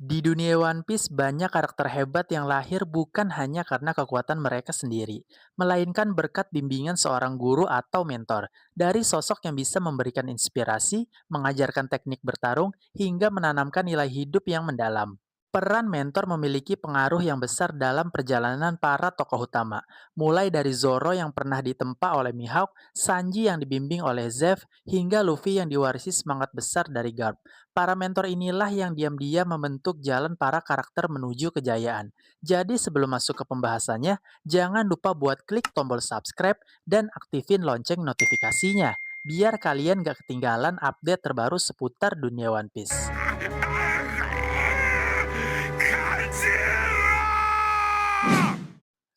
Di dunia One Piece banyak karakter hebat yang lahir bukan hanya karena kekuatan mereka sendiri, melainkan berkat bimbingan seorang guru atau mentor, dari sosok yang bisa memberikan inspirasi, mengajarkan teknik bertarung, hingga menanamkan nilai hidup yang mendalam. Peran mentor memiliki pengaruh yang besar dalam perjalanan para tokoh utama, mulai dari Zoro yang pernah ditempa oleh Mihawk, Sanji yang dibimbing oleh Zeff, hingga Luffy yang diwarisi semangat besar dari Garp. Para mentor inilah yang diam-diam membentuk jalan para karakter menuju kejayaan. Jadi sebelum masuk ke pembahasannya, jangan lupa buat klik tombol subscribe dan aktifin lonceng notifikasinya, biar kalian gak ketinggalan update terbaru seputar dunia One Piece.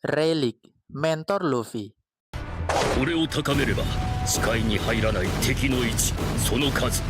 Rayleigh, mentor Luffy. これを高めれば視界に入らない敵の位置その数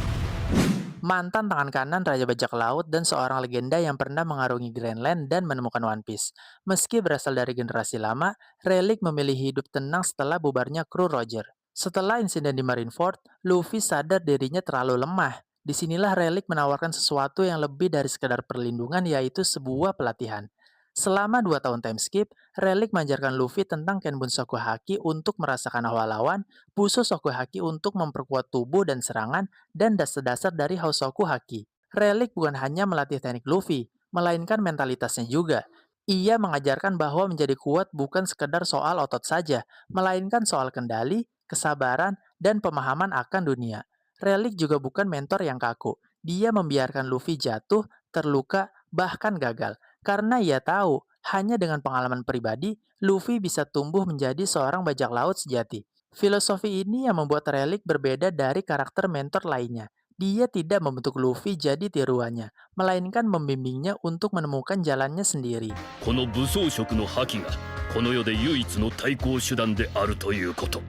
Mantan tangan kanan Raja Bajak Laut dan seorang legenda yang pernah mengarungi Greenland dan menemukan One Piece. Meski berasal dari generasi lama, Rayleigh memilih hidup tenang setelah bubarnya kru Roger. Setelah insiden di Marineford, Luffy sadar dirinya terlalu lemah. Disinilah Rayleigh menawarkan sesuatu yang lebih dari sekadar perlindungan, yaitu sebuah pelatihan. Selama 2 tahun time skip, Rayleigh mengajarkan Luffy tentang Kenbun Shakuhaki untuk merasakan hawa lawan, Bushu Shakuhaki untuk memperkuat tubuh dan serangan, dan dasar-dasar dari Hosoku Haki. Rayleigh bukan hanya melatih teknik Luffy, melainkan mentalitasnya juga. Ia mengajarkan bahwa menjadi kuat bukan sekedar soal otot saja, melainkan soal kendali, kesabaran, dan pemahaman akan dunia. Rayleigh juga bukan mentor yang kaku. Dia membiarkan Luffy jatuh, terluka, bahkan gagal. Karena ia tahu, hanya dengan pengalaman pribadi, Luffy bisa tumbuh menjadi seorang bajak laut sejati. Filosofi ini yang membuat Rayleigh berbeda dari karakter mentor lainnya. Dia tidak membentuk Luffy jadi tiruannya, melainkan membimbingnya untuk menemukan jalannya sendiri. この武装色の覇気がこの世で唯一の対抗手段であるということ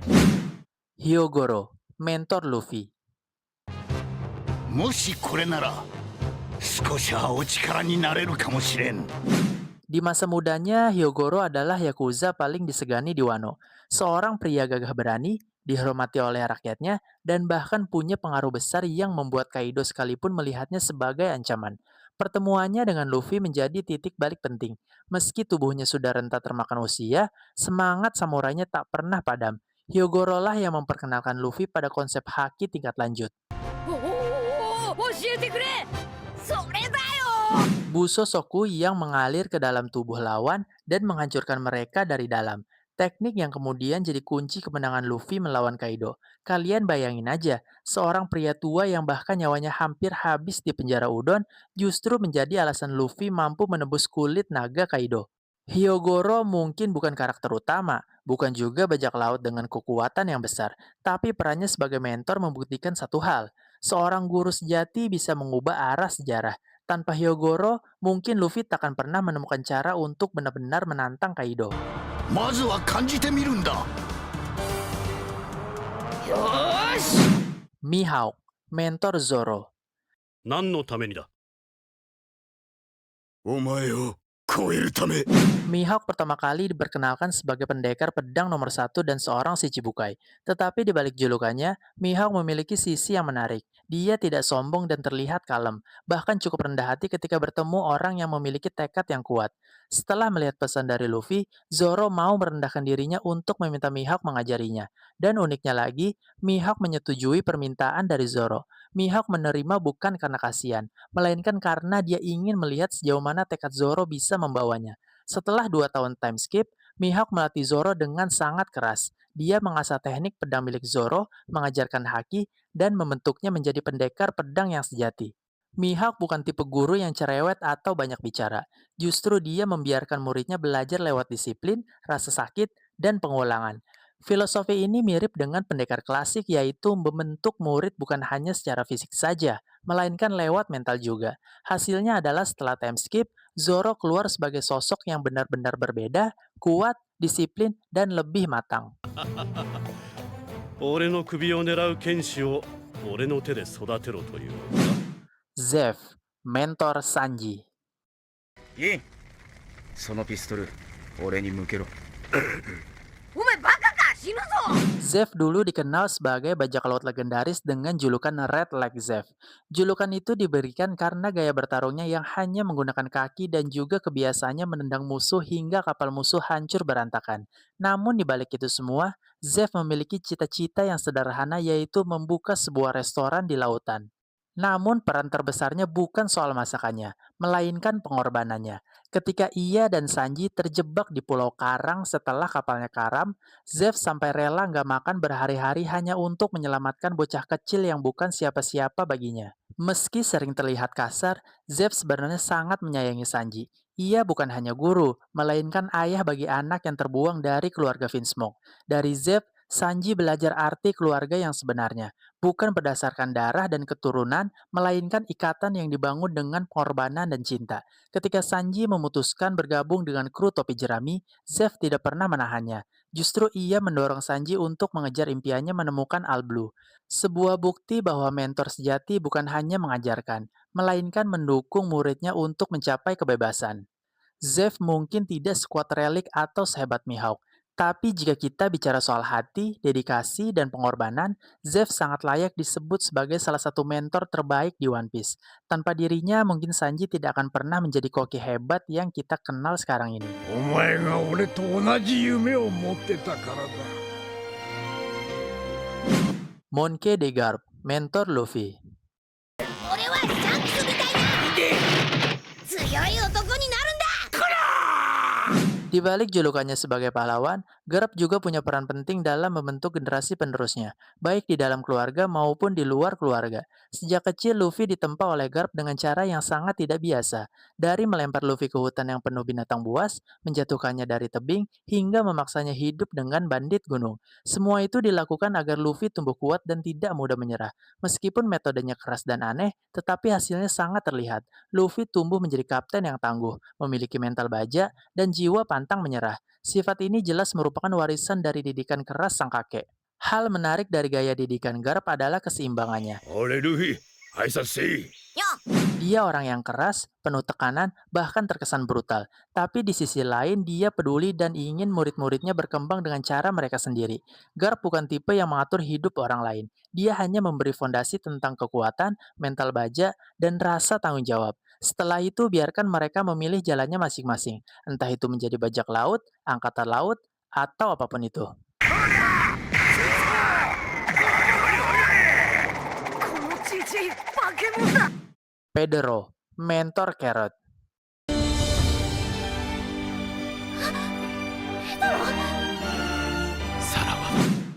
Hyogoro, mentor Luffy. もしこれなら少しはお力になれるかもしれん。 Di masa mudanya, Hyogoro adalah Yakuza paling disegani di Wano. Seorang pria gagah berani, dihormati oleh rakyatnya, dan bahkan punya pengaruh besar yang membuat Kaido sekalipun melihatnya sebagai ancaman. Pertemuannya dengan Luffy menjadi titik balik penting. Meski tubuhnya sudah renta termakan usia, semangat samurainya tak pernah padam. Hyogoro lah yang memperkenalkan Luffy pada konsep haki tingkat lanjut. 教えてくれそれだよ Buso Soku yang mengalir ke dalam tubuh lawan dan menghancurkan mereka dari dalam. Teknik yang kemudian jadi kunci kemenangan Luffy melawan Kaido. Kalian bayangin aja, seorang pria tua yang bahkan nyawanya hampir habis di penjara udon justru menjadi alasan Luffy mampu menebus kulit naga Kaido. Hyogoro mungkin bukan karakter utama, bukan juga bajak laut dengan kekuatan yang besar, tapi perannya sebagai mentor membuktikan satu hal. Seorang guru sejati bisa mengubah arah sejarah. Tanpa Hyogoro, mungkin Luffy takkan pernah menemukan cara untuk benar-benar menantang Kaido. まずは感じてみるんだ。よーし Mihawk, mentor Zoro. 何のためにだお前を超えるため。 Mihawk pertama kali diperkenalkan sebagai pendekar pedang nomor 1 dan seorang Shichibukai. Tetapi di balik julukannya, Mihawk memiliki sisi yang menarik. Dia tidak sombong dan terlihat kalem, bahkan cukup rendah hati ketika bertemu orang yang memiliki tekad yang kuat. Setelah melihat pesan dari Luffy, Zoro mau merendahkan dirinya untuk meminta Mihawk mengajarinya. Dan uniknya lagi, Mihawk menyetujui permintaan dari Zoro. Mihawk menerima bukan karena kasihan, melainkan karena dia ingin melihat sejauh mana tekad Zoro bisa membawanya. Setelah 2 tahun time skip, Mihawk melatih Zoro dengan sangat keras. Dia mengasah teknik pedang milik Zoro, mengajarkan haki, dan membentuknya menjadi pendekar pedang yang sejati. Mihawk bukan tipe guru yang cerewet atau banyak bicara. Justru dia membiarkan muridnya belajar lewat disiplin, rasa sakit, dan pengulangan. Filosofi ini mirip dengan pendekar klasik, yaitu membentuk murid bukan hanya secara fisik saja, melainkan lewat mental juga. Hasilnya adalah setelah time skip, Zoro keluar sebagai sosok yang benar-benar berbeda, kuat, disiplin, dan lebih matang. 俺の首を狙う剣士を俺の手で育てろというのか Zeff, mentor Sanji. いい。そのピストル俺に向けろ。お前バカか死ぬぞ。 Zeff dulu dikenal sebagai bajak laut legendaris dengan julukan Red Leg Zeff. Julukan itu diberikan karena gaya bertarungnya yang hanya menggunakan kaki dan juga kebiasaannya menendang musuh hingga kapal musuh hancur berantakan. Namun di balik itu semua, Zeff memiliki cita-cita yang sederhana yaitu membuka sebuah restoran di lautan. Namun peran terbesarnya bukan soal masakannya, melainkan pengorbanannya. Ketika ia dan Sanji terjebak di Pulau Karang setelah kapalnya karam, Zeff sampai rela nggak makan berhari-hari hanya untuk menyelamatkan bocah kecil yang bukan siapa-siapa baginya. Meski sering terlihat kasar, Zeff sebenarnya sangat menyayangi Sanji. Ia bukan hanya guru, melainkan ayah bagi anak yang terbuang dari keluarga Vinsmoke. Dari Zeff, Sanji belajar arti keluarga yang sebenarnya, bukan berdasarkan darah dan keturunan, melainkan ikatan yang dibangun dengan pengorbanan dan cinta. Ketika Sanji memutuskan bergabung dengan kru topi jerami, Zeff tidak pernah menahannya. Justru ia mendorong Sanji untuk mengejar impiannya menemukan All Blue. Sebuah bukti bahwa mentor sejati bukan hanya mengajarkan, melainkan mendukung muridnya untuk mencapai kebebasan. Zeff mungkin tidak sekuat Relik atau sehebat Mihawk, tapi jika kita bicara soal hati, dedikasi, dan pengorbanan, Zeff sangat layak disebut sebagai salah satu mentor terbaik di One Piece. Tanpa dirinya, mungkin Sanji tidak akan pernah menjadi koki hebat yang kita kenal sekarang ini. お前が俺と同じ夢を持ってたからだ。 Monkey D. Garp, mentor Luffy. 俺はシャンクスみたいな強い男になるんだ。 Di balik julukannya sebagai pahlawan, Garp juga punya peran penting dalam membentuk generasi penerusnya, baik di dalam keluarga maupun di luar keluarga. Sejak kecil, Luffy ditempa oleh Garp dengan cara yang sangat tidak biasa. Dari melempar Luffy ke hutan yang penuh binatang buas, menjatuhkannya dari tebing, hingga memaksanya hidup dengan bandit gunung. Semua itu dilakukan agar Luffy tumbuh kuat dan tidak mudah menyerah. Meskipun metodenya keras dan aneh, tetapi hasilnya sangat terlihat. Luffy tumbuh menjadi kapten yang tangguh, memiliki mental baja, dan jiwa pantang menyerah. Sifat ini jelas merupakan warisan dari didikan keras sang kakek. Hal menarik dari gaya didikan Garp adalah keseimbangannya. あれルフィ挨拶せい。よ Dia orang yang keras, penuh tekanan, bahkan terkesan brutal. Tapi di sisi lain, dia peduli dan ingin murid-muridnya berkembang dengan cara mereka sendiri. Garp bukan tipe yang mengatur hidup orang lain. Dia hanya memberi fondasi tentang kekuatan, mental baja, dan rasa tanggung jawab. Setelah itu, biarkan mereka memilih jalannya masing-masing. Entah itu menjadi bajak laut, angkatan laut, atau apapun itu. このじじい化け物だ。 Pedro, mentor Carrot.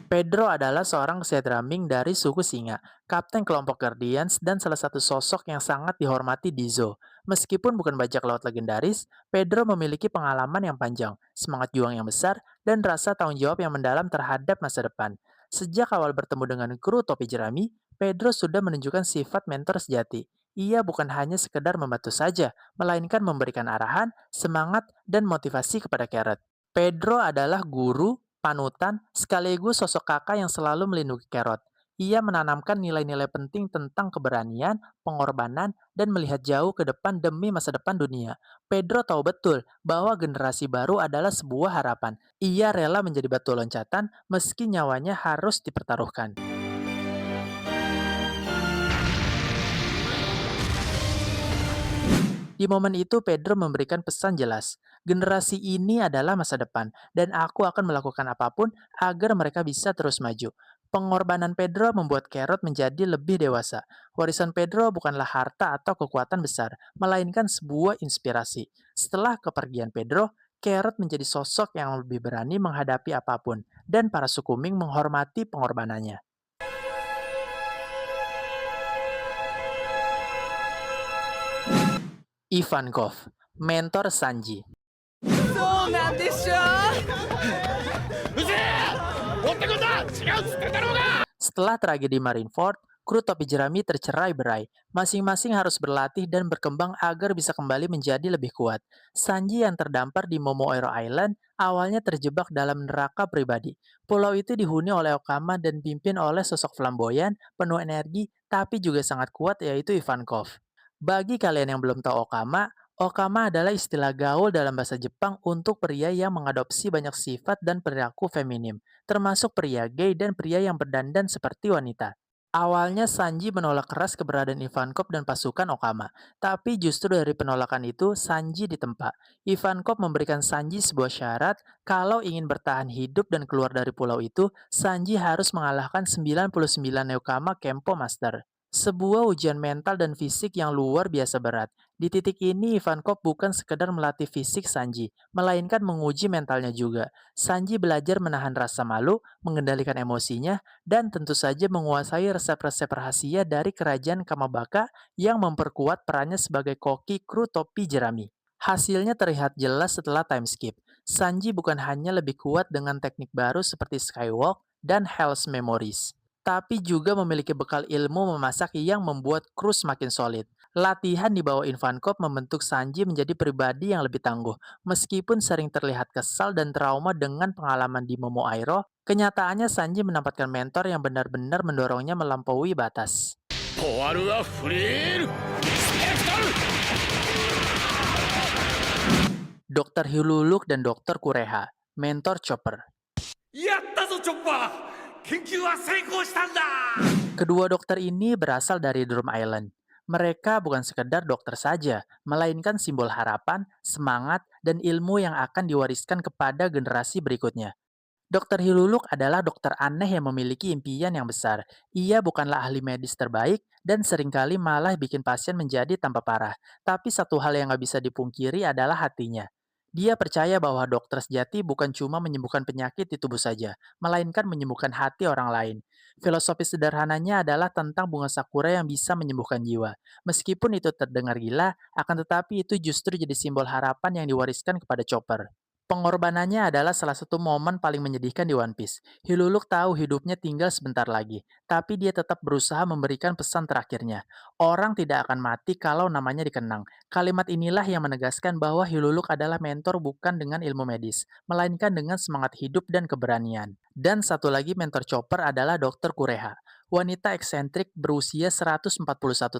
Pedro adalah seorang Xedraming dari suku Singa, kapten kelompok Guardians dan salah satu sosok yang sangat dihormati di Zou. Meskipun bukan bajak laut legendaris, Pedro memiliki pengalaman yang panjang, semangat juang yang besar, dan rasa tanggung jawab yang mendalam terhadap masa depan. Sejak awal bertemu dengan kru topi jerami, Pedro sudah menunjukkan sifat mentor sejati. Ia bukan hanya sekedar membantu saja, melainkan memberikan arahan, semangat, dan motivasi kepada Carrot. Pedro adalah guru, panutan, sekaligus sosok kakak yang selalu melindungi Carrot. Ia menanamkan nilai-nilai penting tentang keberanian, pengorbanan, dan melihat jauh ke depan demi masa depan dunia. Pedro tahu betul bahwa generasi baru adalah sebuah harapan. Ia rela menjadi batu loncatan meski nyawanya harus dipertaruhkan. Di momen itu, Pedro memberikan pesan jelas. Generasi ini adalah masa depan, dan aku akan melakukan apapun agar mereka bisa terus maju. Pengorbanan Pedro membuat Carrot menjadi lebih dewasa. Warisan Pedro bukanlah harta atau kekuatan besar, melainkan sebuah inspirasi. Setelah kepergian Pedro, Carrot menjadi sosok yang lebih berani menghadapi apapun, dan para suku Ming menghormati pengorbanannya. Ivankov, mentor Sanji. そうなんでしょ。 Setelah tragedi Marineford, kru topi jerami tercerai-berai. Masing-masing harus berlatih dan berkembang agar bisa kembali menjadi lebih kuat. Sanji yang terdampar di Momoero Island awalnya terjebak dalam neraka pribadi. Pulau itu dihuni oleh Okama dan dipimpin oleh sosok flamboyan, penuh energi, tapi juga sangat kuat yaitu Ivankov. Bagi kalian yang belum tahu Okama, Okama adalah istilah gaul dalam bahasa Jepang untuk pria yang mengadopsi banyak sifat dan perilaku feminim, termasuk pria gay dan pria yang berdandan seperti wanita. Awalnya Sanji menolak keras keberadaan Ivankov dan pasukan Okama, tapi justru dari penolakan itu Sanji ditempa. Ivankov memberikan Sanji sebuah syarat, kalau ingin bertahan hidup dan keluar dari pulau itu, Sanji harus mengalahkan 99 Okama Kempo Master. Sebuah ujian mental dan fisik yang luar biasa berat. Di titik ini, Ivankov bukan sekedar melatih fisik Sanji, melainkan menguji mentalnya juga. Sanji belajar menahan rasa malu, mengendalikan emosinya, dan tentu saja menguasai resep-resep rahasia dari kerajaan Kamabaka yang memperkuat perannya sebagai koki kru topi jerami. Hasilnya terlihat jelas setelah time skip. Sanji bukan hanya lebih kuat dengan teknik baru seperti Skywalk dan Hell's Memories, tapi juga memiliki bekal ilmu memasak yang membuat kru semakin solid. Latihan di bawah Ivankov membentuk Sanji menjadi pribadi yang lebih tangguh. Meskipun sering terlihat kesal dan trauma dengan pengalaman di Momoairo, kenyataannya Sanji mendapatkan mentor yang benar-benar mendorongnya melampaui batas. ポワルはフレールスペクトル Dr. Hiluluk dan Dr. Kureha, mentor Chopper. やったぞチョッパー研究は成功したんだ Kedua dokter ini berasal dari Drum Island. Mereka bukan sekedar dokter saja, melainkan simbol harapan, semangat, dan ilmu yang akan diwariskan kepada generasi berikutnya. Dokter Hiluluk adalah dokter aneh yang memiliki impian yang besar. Ia bukanlah ahli medis terbaik dan seringkali malah bikin pasien menjadi tambah parah. Tapi satu hal yang nggak bisa dipungkiri adalah hatinya. Dia percaya bahwa dokter sejati bukan cuma menyembuhkan penyakit di tubuh saja, melainkan menyembuhkan hati orang lain. Filosofi sederhananya adalah tentang bunga sakura yang bisa menyembuhkan jiwa. Meskipun itu terdengar gila, akan tetapi itu justru jadi simbol harapan yang diwariskan kepada Chopper. Pengorbanannya adalah salah satu momen paling menyedihkan di One Piece. Hiluluk tahu hidupnya tinggal sebentar lagi, tapi dia tetap berusaha memberikan pesan terakhirnya. Orang tidak akan mati kalau namanya dikenang. Kalimat inilah yang menegaskan bahwa Hiluluk adalah mentor bukan dengan ilmu medis, melainkan dengan semangat hidup dan keberanian. Dan satu lagi mentor Chopper adalah Dr. Kureha, wanita eksentrik berusia 141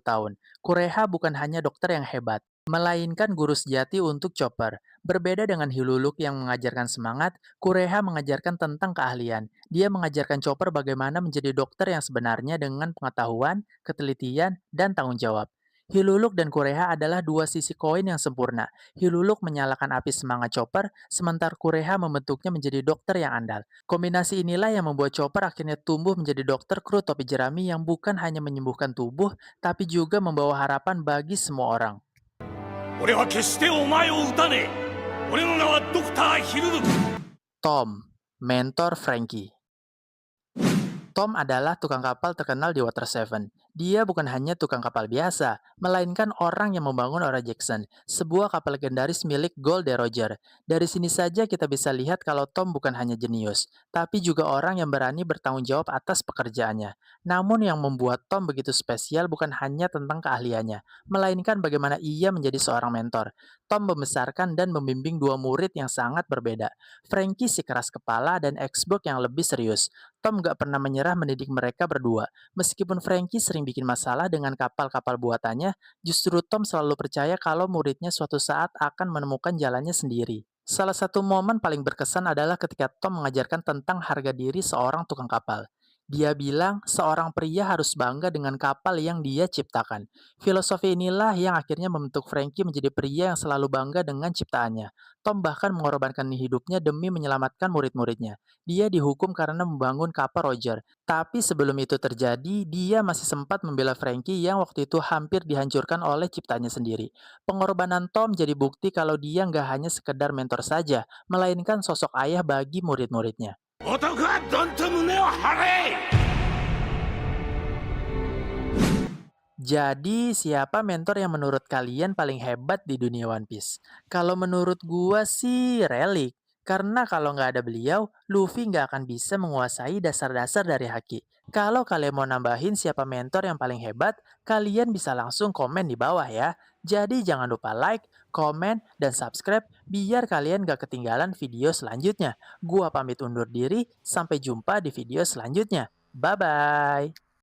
tahun. Kureha bukan hanya dokter yang hebat, melainkan guru sejati untuk Chopper. Berbeda dengan Hiluluk yang mengajarkan semangat, Kureha mengajarkan tentang keahlian. Dia mengajarkan Chopper bagaimana menjadi dokter yang sebenarnya dengan pengetahuan, ketelitian, dan tanggung jawab. Hiluluk dan Kureha adalah dua sisi koin yang sempurna. Hiluluk menyalakan api semangat Chopper, sementara Kureha membentuknya menjadi dokter yang andal. Kombinasi inilah yang membuat Chopper akhirnya tumbuh menjadi dokter kru topi jerami yang bukan hanya menyembuhkan tubuh, tapi juga membawa harapan bagi semua orang. 俺は決してお前を撃たねえ俺の名はドクターヒルルク Tom, mentor Frankie. Tom adalah tukang kapal terkenal di Water Seven. Dia bukan hanya tukang kapal biasa, melainkan orang yang membangun Ora Jackson, sebuah kapal legendaris milik Gold Roger. Dari sini saja kita bisa lihat kalau Tom bukan hanya jenius, tapi juga orang yang berani bertanggung jawab atas pekerjaannya. Namun yang membuat Tom begitu spesial bukan hanya tentang keahliannya, melainkan bagaimana ia menjadi seorang mentor. Tom membesarkan dan membimbing dua murid yang sangat berbeda. Frankie si keras kepala dan Xbox yang lebih serius. Tom gak pernah menyerah mendidik mereka berdua. Meskipun Frankie sering bikin masalah dengan kapal-kapal buatannya, justru Tom selalu percaya kalau muridnya suatu saat akan menemukan jalannya sendiri. Salah satu momen paling berkesan adalah ketika Tom mengajarkan tentang harga diri seorang tukang kapal. Dia bilang seorang pria harus bangga dengan kapal yang dia ciptakan. Filosofi inilah yang akhirnya membentuk Frankie menjadi pria yang selalu bangga dengan ciptaannya. Tom bahkan mengorbankan hidupnya demi menyelamatkan murid-muridnya. Dia dihukum karena membangun kapal Roger. Tapi sebelum itu terjadi, dia masih sempat membela Frankie yang waktu itu hampir dihancurkan oleh ciptaannya sendiri. Pengorbanan Tom jadi bukti kalau dia nggak hanya sekedar mentor saja, melainkan sosok ayah bagi murid-muridnya. 男はどんと胸を張れ Jadi, siapa mentor yang menurut kalian paling hebat di dunia One Piece? Kalau menurut gua sih Rayleigh. Karena kalau nggak ada beliau, Luffy nggak akan bisa menguasai dasar-dasar dari Haki. Kalau kalian mau nambahin siapa mentor yang paling hebat, kalian bisa langsung komen di bawah ya. Jadi jangan lupa like, komen, dan subscribe biar kalian nggak ketinggalan video selanjutnya. Gua pamit undur diri, sampai jumpa di video selanjutnya. Bye-bye!